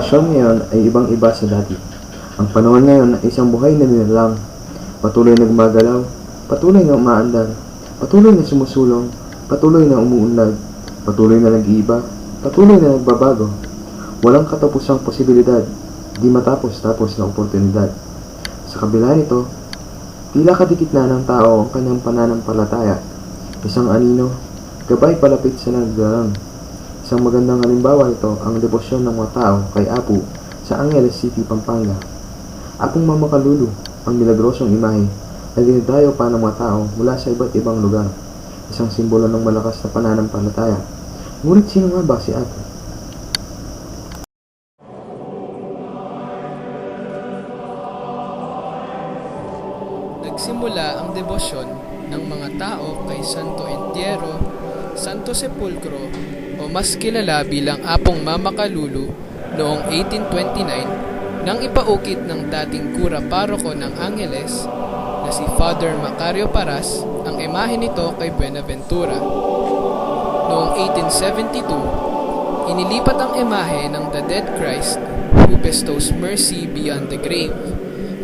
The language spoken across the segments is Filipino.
sitwasyon ngayon ay ibang-iba sa dati. Ang panahon ngayon ay isang buhay na nilalang, patuloy na gumagalaw, patuloy na umaandar, patuloy na sumusulong, patuloy na umuunlad, patuloy na nag-iiba, patuloy na nagbabago. Walang katapusang posibilidad, di matapos-tapos na oportunidad. Sa kabila nito, tila kadikit na ng tao ang kanyang pananampalataya. Isang anino, gabay palapit sa nagdarang. Isang magandang halimbawa nito ang debosyon ng mga tao kay Apu sa Angeles City, Pampanga. Apong Mama Kalulu, ang milagrosong imahe, ay dinadayo pa ng mga tao mula sa iba't ibang lugar. Isang simbolo ng malakas na pananampalataya. Ngunit sino nga ba si Apu? Nagsimula ang debosyon ng mga tao kay Santo Entierro, Santo Sepulcro o mas kilala bilang Apong Mama Kalulu noong 1829 nang ipaukit ng dating kura paroko ng Angeles na si Father Macario Paras ang imahe nito kay Buenaventura. Noong 1872, inilipat ang imahe ng The Dead Christ who bestows mercy beyond the grave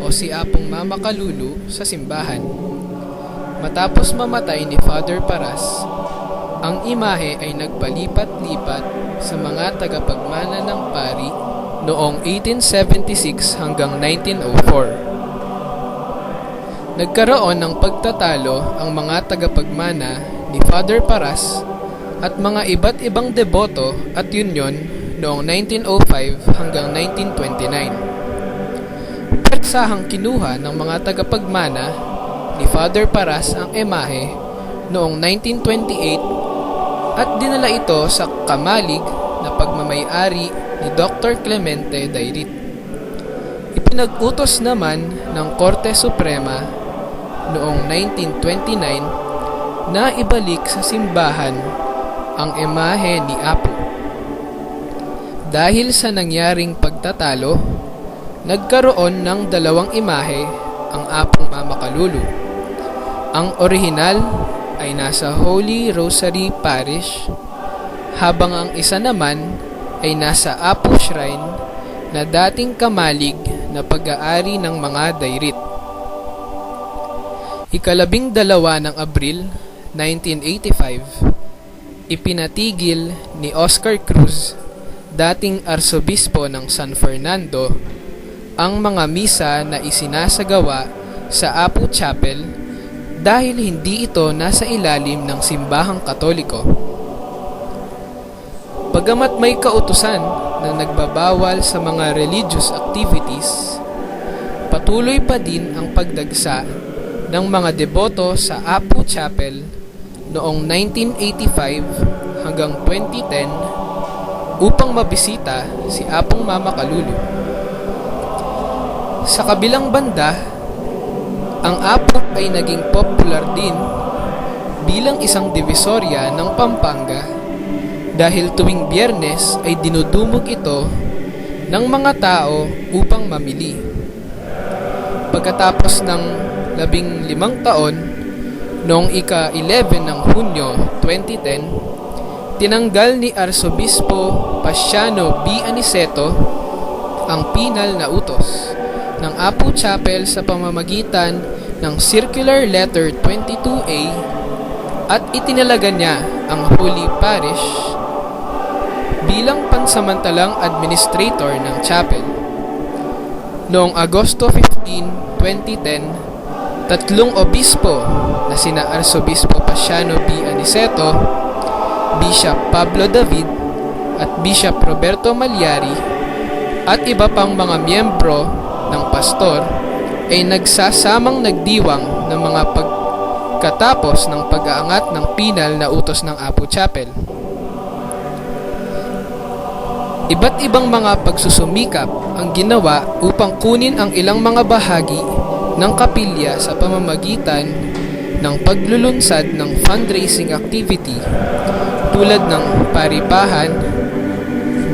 o si Apong Mama Kalulu sa simbahan. Matapos mamatay ni Father Paras, ang imahe ay nagpalipat-lipat sa mga tagapagmana ng pari noong 1876 hanggang 1904. Nagkaroon ng pagtatalo ang mga tagapagmana ni Father Paras at mga iba't ibang deboto at union noong 1905 hanggang 1929. Persahang kinuha ng mga tagapagmana ni Father Paras ang imahe noong 1928 at dinala ito sa kamalig na pagmamay-ari ni Dr. Clemente Dairit. Ipinag-utos naman ng Korte Suprema noong 1929 na ibalik sa simbahan ang imahe ni Apu. Dahil sa nangyaring pagtatalo, nagkaroon ng dalawang imahe ang Apong Mama Kalulu. Ang orihinal ay nasa Holy Rosary Parish, habang ang isa naman ay nasa Apu Shrine na dating kamalig na pag-aari ng mga Dairit. Ika-12 ng Abril 1985, ipinatigil ni Oscar Cruz, dating arsobispo ng San Fernando, ang mga misa na isinasagawa sa Apu Chapel dahil hindi ito nasa ilalim ng simbahang Katoliko. Bagamat may kautusan na nagbabawal sa mga religious activities, patuloy pa din ang pagdagsa ng mga deboto sa Apu Chapel noong 1985 hanggang 2010 upang mabisita si Apong Mama Kalulu. Sa kabilang banda, ang Apu ay naging popular din bilang isang divisorya ng Pampanga dahil tuwing Biyernes ay dinudumog ito ng mga tao upang mamili. Pagkatapos ng 15 taon, noong ika-11 ng Hunyo 2010, tinanggal ni Arsobispo Pasiano B. Aniceto ang pinal na utos ng Apu Chapel sa pamamagitan ng Circular Letter 22A at itinalaga niya ang Holy Parish bilang pansamantalang administrator ng chapel. Noong Agosto 15, 2010, 3 obispo na sina Arsobispo Pasiano B. Aniceto, Bishop Pablo David at Bishop Roberto Malyari at iba pang mga miyembro ng pastor ay nagsasamang nagdiwang ng mga pagkatapos ng pag-aangat ng pinal na utos ng Apu Chapel. Iba't ibang mga pagsusumikap ang ginawa upang kunin ang ilang mga bahagi ng kapilya sa pamamagitan ng paglulunsad ng fundraising activity tulad ng paripahan,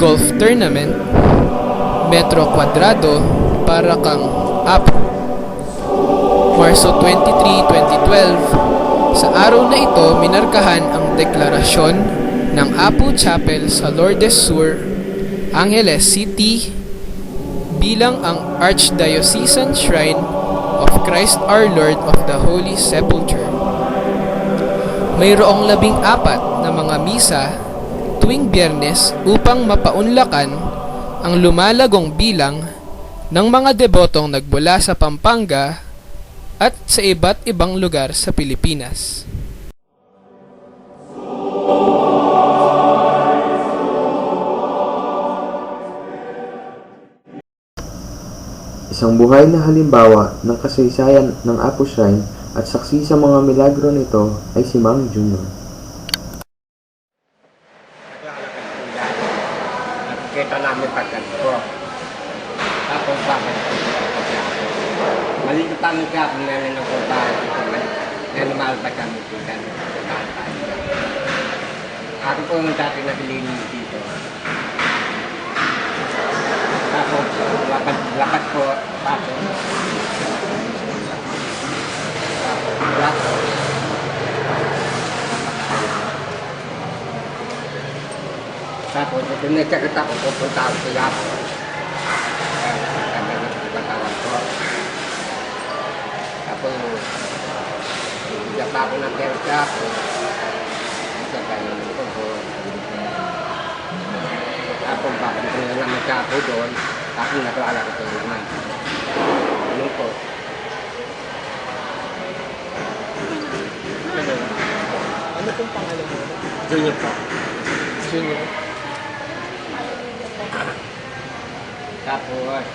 golf tournament, metro kwadrado para kang Apu. Marso 23, 2012, sa araw na ito minarkahan ang deklarasyon ng Apu Chapel sa Lourdes Sur, Angeles City, bilang ang Archdiocesan Shrine of Christ Our Lord of the Holy Sepulchre. Mayroong 14 na mga misa tuwing Biyernes upang mapaunlakan ang lumalagong bilang ng mga debotong nagmula sa Pampanga at sa iba't ibang lugar sa Pilipinas. Isang buhay na halimbawa ng kasaysayan ng Apo Shrine at saksi sa mga milagro nito ay si Mang Junior. Nakikita namin pagkanto. Tapos bakit malilitan ka kung meron ng kumpara na lumalabas kami dito. Ako po yung dati nabilin dito. Tapos lapat ko pato. Tapos ito nagkakita ko pupunta ako sa Yapo. Kaya nagpapatawag ko. Tapos bigyan pa ako ng pera sa Yapo. Isa kayo ko po. Tapos bakit ko na naman sa Yapo doon. Tapos natuala ko ito naman. Ano po? Ano pong pangalan mo? Junior po. Junior? Tapos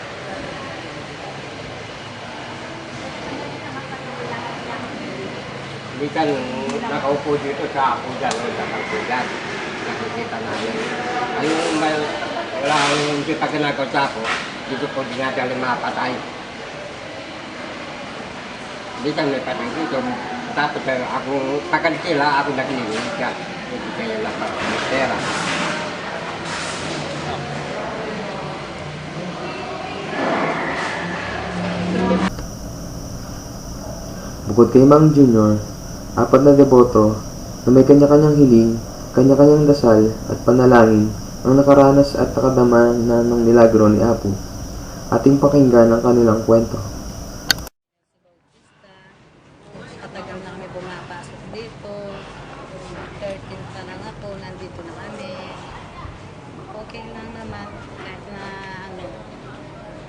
hindi ka nakaupo dito sa ako dyan o sa pagkulat. Nakikita namin. Ayun ba, wala akong hindi pa ginagawa sa ako, dito po dinadali mga patay. Hindi ka may patay dito. Tapos ako, takad sila, ako naglinis ka. Hindi kayo lapat ng pera. Bukod kay Mang Junior, 4 na deboto na may kanya-kanyang hiling, kanya-kanyang dasal at panalangin ang nakaranas at nakadama na ng milagro ni Apo. Ating pakinggan ang kanilang kwento. Katagal na kami pumapasok dito. 13 pa lang ako, nandito na kami. Okay lang naman, kahit na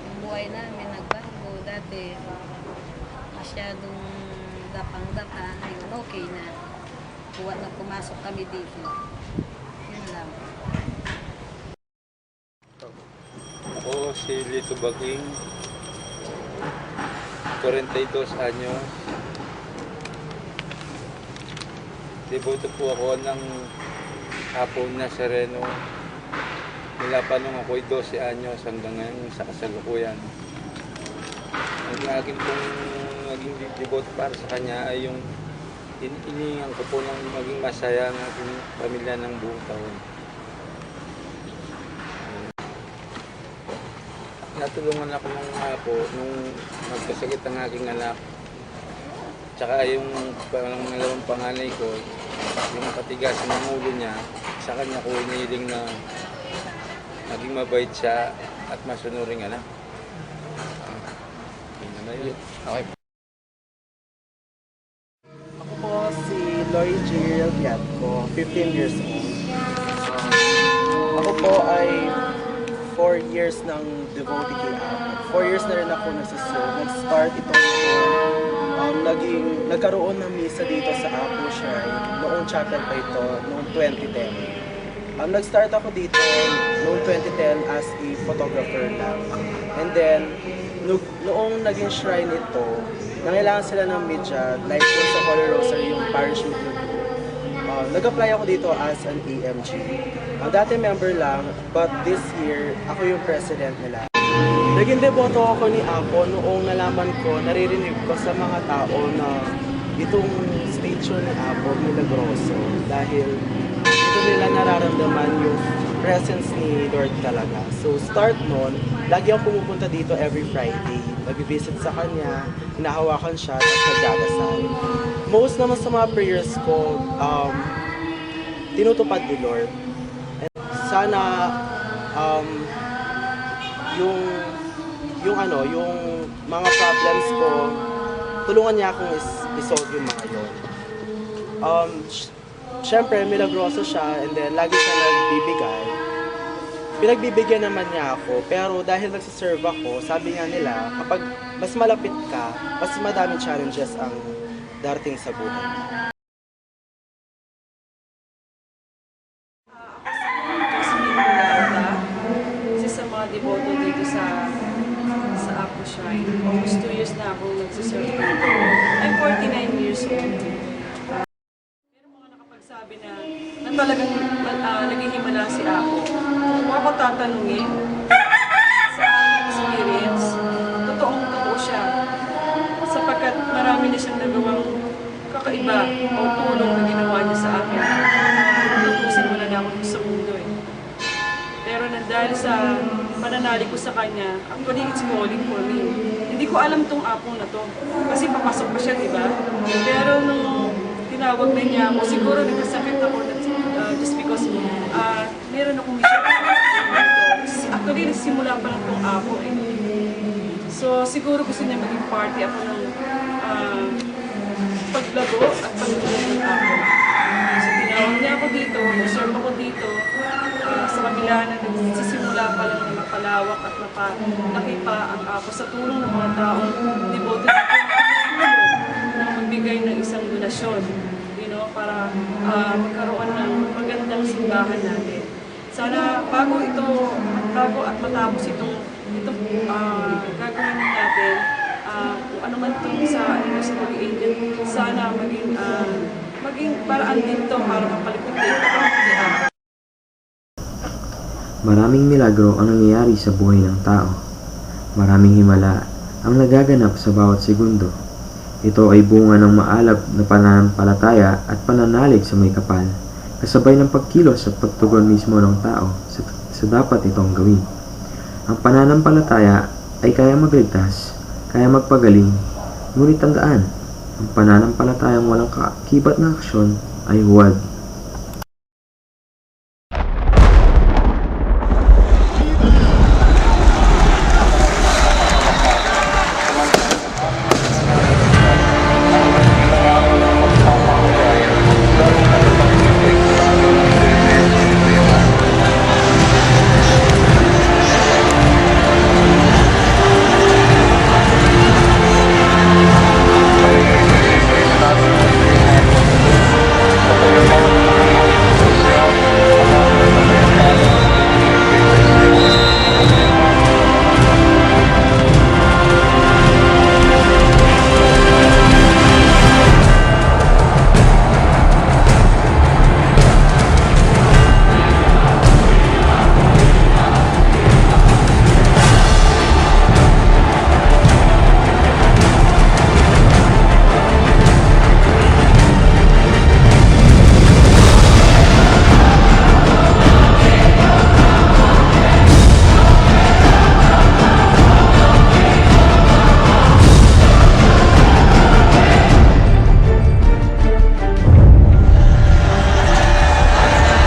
yung buhay namin nagbago. Dati, masyadong dapang-dapa. Ngayon, okay na. Buwa na pumasok kami dito. Yun lang. Ako si Lito Baging, 42 anyos. Deboto po ako ng Apo Nazareno mula pa nung ako'y 12 anyos hanggang ngayon sa kasalukuyan. Ang akin pong naging deboto para sa kanya ay yung iniingan ko po ng maging masaya ang aking pamilya ng buong taon. Natulungan ako ng Apo nung magkasakit ang aking anak. Tsaka yung pangalawang panganay ko, yung patigas ng ulo niya, sa kanya ko inihiling na maging mabait siya at masunuring anak. Yun na yun. Okay. Ako po si Loy J. Viatco, 15 years old. Ako po ay 4 years ng devotee kay Apo. 4 years na rin ako nagsiserve. Nag-start itong nagkaroon ng misa dito sa Apo Shrine. Noong chapel pa ito, noong 2010. Nag-start ako dito noong 2010 as a photographer lang. And then, noong naging shrine ito, nangailangan sila ng media, like yung sa Holy Rosary, yung parish media. Nag-apply ako dito as an AMG. Dati member lang, but this year, ako yung president nila. Naging deboto ako ni Apo noong nalaman ko, naririnig ko sa mga tao na itong statue ni Apo milagroso dahil dito nila nararamdaman yung presence ni Lord talaga. So start noon, lagi ako pumupunta dito every Friday. Nag-visit sa kanya, hinahawakan siya, at nagdadasal. Most naman sa mga prayers ko, tinutupad ni Lord. And sana yung yung mga problems ko, tulungan niya akong isolve yung mga yun. Siyempre, milagroso siya, and then lagi siya nagbibigay. Pinagbibigyan naman niya ako, pero dahil nagsiserve ako, sabi nga nila, kapag mas malapit ka, mas madaming challenges ang darating sa buhay. Jasmine Mulata, isa sa mga deboto dito sa Apo Shrine. Almost 2 years na ako nagsiserve dito. I'm 49 years old. Meron mga nakapagsabi na talagang naghihimala si Apo. Kung ako tatanungin sa aking experience, totoong-totoo siya. Sapagkat marami na siyang nagawang kakaiba o tulong na ginawa niya sa akin. Tutusin mo na ako sa mundo eh. Pero dahil sa pananalig ko sa kanya, actually it's calling for me. Hindi ko alam tong Apo na to. Kasi papasok pa siya, di ba? Pero nung tinawag na niya ako, siguro nagkasakit ako just because meron akong mission. Actually, nagsimula pa lang tong Apo eh. So siguro gusto niya maging party ako ng paglago at pagtulong ng Apo. So tinawag niya ako dito, nag-serve ako dito. Sa kabila na nagsisimula pa lang na mapalawak at nakipa ang Apo sa tulong ng mga taong devoted na magbigay ng isang donasyon, para magkaroon ng magandang simbahan natin. Sana bago at matapos itong gagawin natin, kung ano man itong sa pag-agent, sana maging paraan dito para mapalipot dito. Maraming milagro ang nangyayari sa buhay ng tao. Maraming himala ang nagaganap sa bawat segundo. Ito ay bunga ng maalab na pananampalataya at pananalig sa may kapal, kasabay ng pagkilos at pagtugon mismo ng tao sa dapat itong gawin. Ang pananampalataya ay kaya magligtas, kaya magpagaling, ngunit tandaan, ang pananampalatayang walang kakibat na aksyon ay huwad.